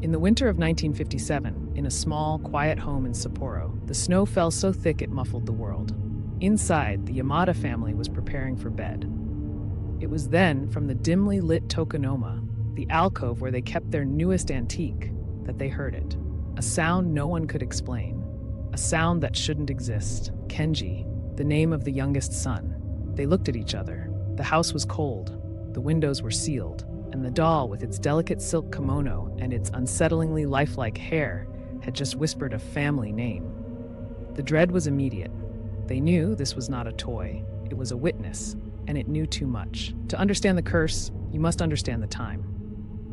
In the winter of 1957, in a small, quiet home in Sapporo, the snow fell so thick it muffled the world. Inside, the Yamada family was preparing for bed. It was then, from the dimly lit tokonoma, the alcove where they kept their newest antique, that they heard it. A sound no one could explain. A sound that shouldn't exist. Kenji, the name of the youngest son. They looked at each other. The house was cold. The windows were sealed. And the doll, with its delicate silk kimono and its unsettlingly lifelike hair, had just whispered a family name. The dread was immediate. They knew this was not a toy. It was a witness, and it knew too much. To understand the curse, you must understand the time.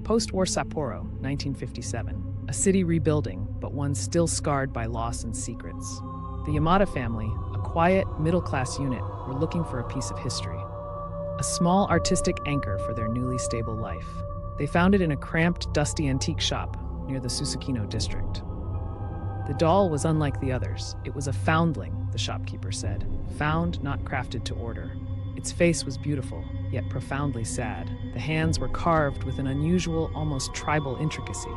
Post-war Sapporo, 1957. A city rebuilding, but one still scarred by loss and secrets. The Yamada family, a quiet, middle-class unit, were looking for a piece of history. A small artistic anchor for their newly stable life. They found it in a cramped, dusty antique shop near the Susukino district. The doll was unlike the others. It was a foundling, the shopkeeper said. Found, not crafted to order. Its face was beautiful, yet profoundly sad. The hands were carved with an unusual, almost tribal intricacy.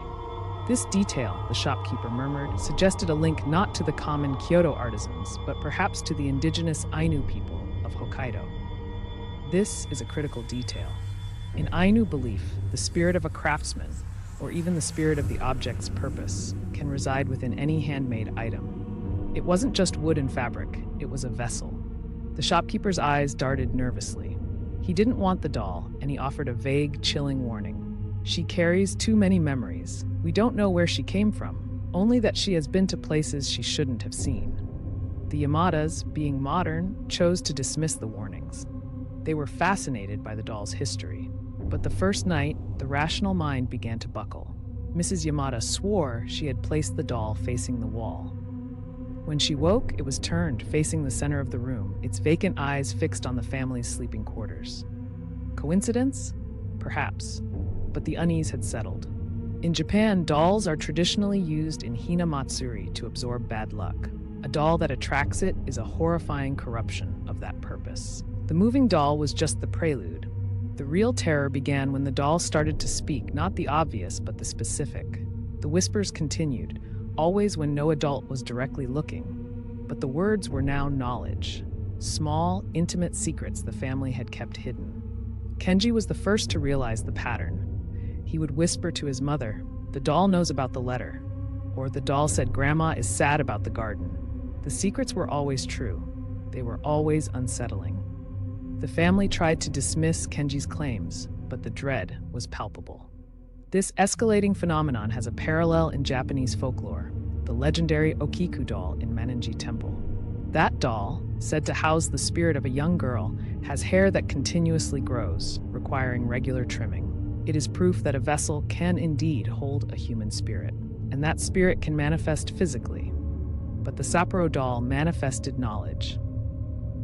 This detail, the shopkeeper murmured, suggested a link not to the common Kyoto artisans, but perhaps to the indigenous Ainu people of Hokkaido. This is a critical detail. In Ainu belief, the spirit of a craftsman, or even the spirit of the object's purpose, can reside within any handmade item. It wasn't just wood and fabric, it was a vessel. The shopkeeper's eyes darted nervously. He didn't want the doll, and he offered a vague, chilling warning. She carries too many memories. We don't know where she came from, only that she has been to places she shouldn't have seen. The Yamadas, being modern, chose to dismiss the warnings. They were fascinated by the doll's history. But the first night, the rational mind began to buckle. Mrs. Yamada swore she had placed the doll facing the wall. When she woke, it was turned, facing the center of the room, its vacant eyes fixed on the family's sleeping quarters. Coincidence? Perhaps. But the unease had settled. In Japan, dolls are traditionally used in hina matsuri to absorb bad luck. A doll that attracts it is a horrifying corruption of that purpose. The moving doll was just the prelude. The real terror began when the doll started to speak, not the obvious, but the specific. The whispers continued, always when no adult was directly looking. But the words were now knowledge. Small, intimate secrets the family had kept hidden. Kenji was the first to realize the pattern. He would whisper to his mother, "The doll knows about the letter." Or the doll said, "Grandma is sad about the garden." The secrets were always true. They were always unsettling. The family tried to dismiss Kenji's claims, but the dread was palpable. This escalating phenomenon has a parallel in Japanese folklore, the legendary Okiku Doll in Meninji Temple. That doll, said to house the spirit of a young girl, has hair that continuously grows, requiring regular trimming. It is proof that a vessel can indeed hold a human spirit, and that spirit can manifest physically. But the Sapporo Doll manifested knowledge.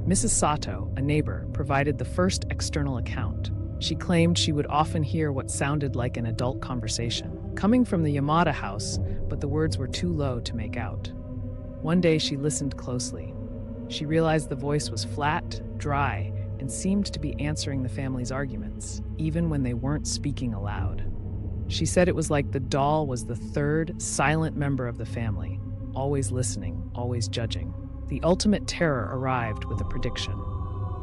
Mrs. Sato, a neighbor, provided the first external account. She claimed she would often hear what sounded like an adult conversation, coming from the Yamada house, but the words were too low to make out. One day she listened closely. She realized the voice was flat, dry, and seemed to be answering the family's arguments, even when they weren't speaking aloud. She said it was like the doll was the third, silent member of the family, always listening, always judging. The ultimate terror arrived with a prediction.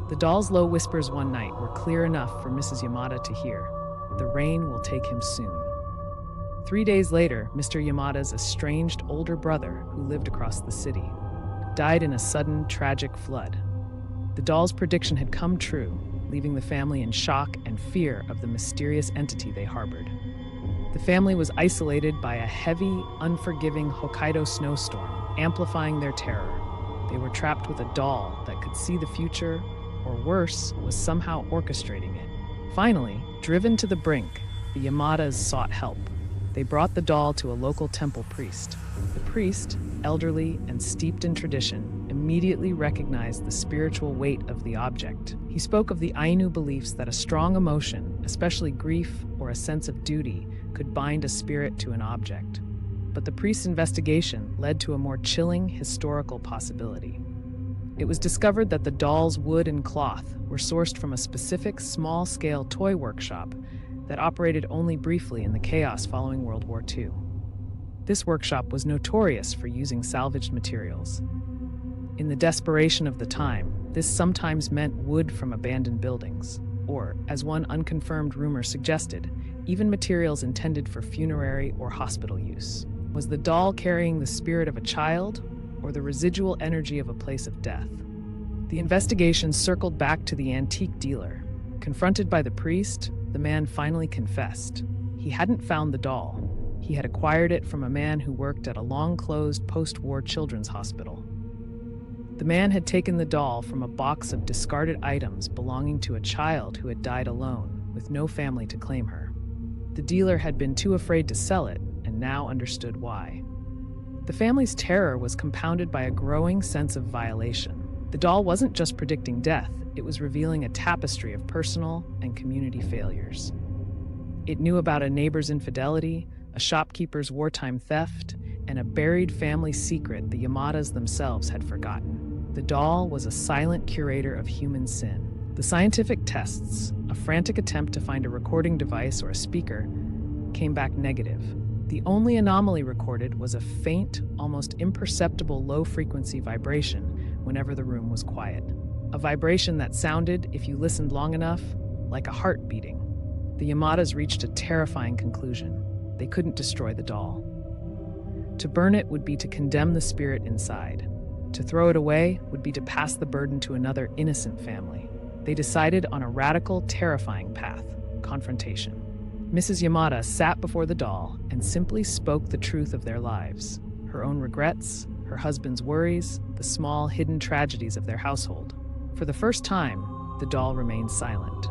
The doll's low whispers one night were clear enough for Mrs. Yamada to hear. The rain will take him soon. 3 days later, Mr. Yamada's estranged older brother, who lived across the city, died in a sudden, tragic flood. The doll's prediction had come true, leaving the family in shock and fear of the mysterious entity they harbored. The family was isolated by a heavy, unforgiving Hokkaido snowstorm, amplifying their terror. They were trapped with a doll that could see the future, or worse, was somehow orchestrating it. Finally, driven to the brink, the Yamadas sought help. They brought the doll to a local temple priest. The priest, elderly and steeped in tradition, immediately recognized the spiritual weight of the object. He spoke of the Ainu beliefs that a strong emotion, especially grief or a sense of duty, could bind a spirit to an object. But the priest's investigation led to a more chilling historical possibility. It was discovered that the doll's wood and cloth were sourced from a specific small-scale toy workshop that operated only briefly in the chaos following World War II. This workshop was notorious for using salvaged materials. In the desperation of the time, this sometimes meant wood from abandoned buildings, or, as one unconfirmed rumor suggested, even materials intended for funerary or hospital use. Was the doll carrying the spirit of a child, or the residual energy of a place of death? The investigation circled back to the antique dealer. Confronted by the priest, the man finally confessed. He hadn't found the doll. He had acquired it from a man who worked at a long-closed post-war children's hospital. The man had taken the doll from a box of discarded items belonging to a child who had died alone, with no family to claim her. The dealer had been too afraid to sell it, and now understood why. The family's terror was compounded by a growing sense of violation. The doll wasn't just predicting death, it was revealing a tapestry of personal and community failures. It knew about a neighbor's infidelity, a shopkeeper's wartime theft, and a buried family secret the Yamadas themselves had forgotten. The doll was a silent curator of human sin. The scientific tests, a frantic attempt to find a recording device or a speaker, came back negative. The only anomaly recorded was a faint, almost imperceptible low-frequency vibration whenever the room was quiet. A vibration that sounded, if you listened long enough, like a heart beating. The Yamadas reached a terrifying conclusion. They couldn't destroy the doll. To burn it would be to condemn the spirit inside. To throw it away would be to pass the burden to another innocent family. They decided on a radical, terrifying path: confrontation. Mrs. Yamada sat before the doll and simply spoke the truth of their lives, her own regrets, her husband's worries, the small, hidden tragedies of their household. For the first time, the doll remained silent.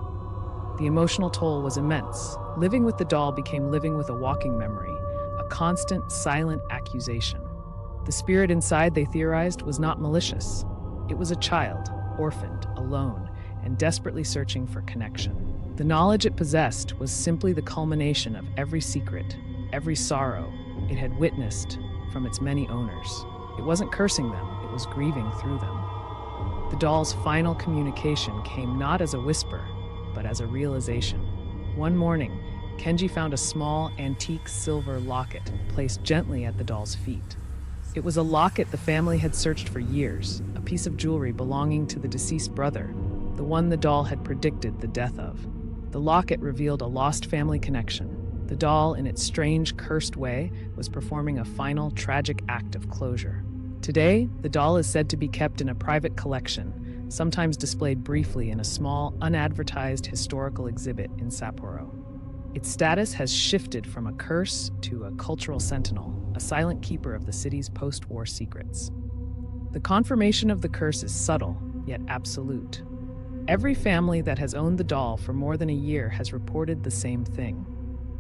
The emotional toll was immense. Living with the doll became living with a walking memory, a constant, silent accusation. The spirit inside, they theorized, was not malicious. It was a child, orphaned, alone, and desperately searching for connection. The knowledge it possessed was simply the culmination of every secret, every sorrow it had witnessed from its many owners. It wasn't cursing them, it was grieving through them. The doll's final communication came not as a whisper, but as a realization. One morning, Kenji found a small, antique silver locket placed gently at the doll's feet. It was a locket the family had searched for years, a piece of jewelry belonging to the deceased brother, the one the doll had predicted the death of. The locket revealed a lost family connection. The doll, in its strange, cursed way, was performing a final, tragic act of closure. Today, the doll is said to be kept in a private collection, sometimes displayed briefly in a small, unadvertised historical exhibit in Sapporo. Its status has shifted from a curse to a cultural sentinel, a silent keeper of the city's post-war secrets. The confirmation of the curse is subtle, yet absolute. Every family that has owned the doll for more than a year has reported the same thing.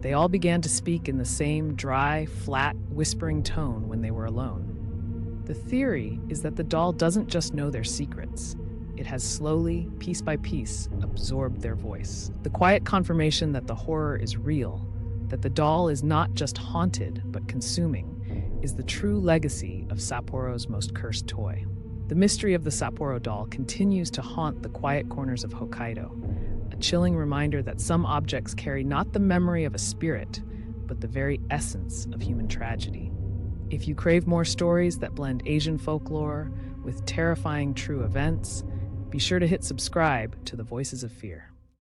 They all began to speak in the same dry, flat, whispering tone when they were alone. The theory is that the doll doesn't just know their secrets. It has slowly, piece by piece, absorbed their voice. The quiet confirmation that the horror is real, that the doll is not just haunted but consuming, is the true legacy of Sapporo's most cursed toy. The mystery of the Sapporo doll continues to haunt the quiet corners of Hokkaido, a chilling reminder that some objects carry not the memory of a spirit, but the very essence of human tragedy. If you crave more stories that blend Asian folklore with terrifying true events, be sure to hit subscribe to the Voices of Fear.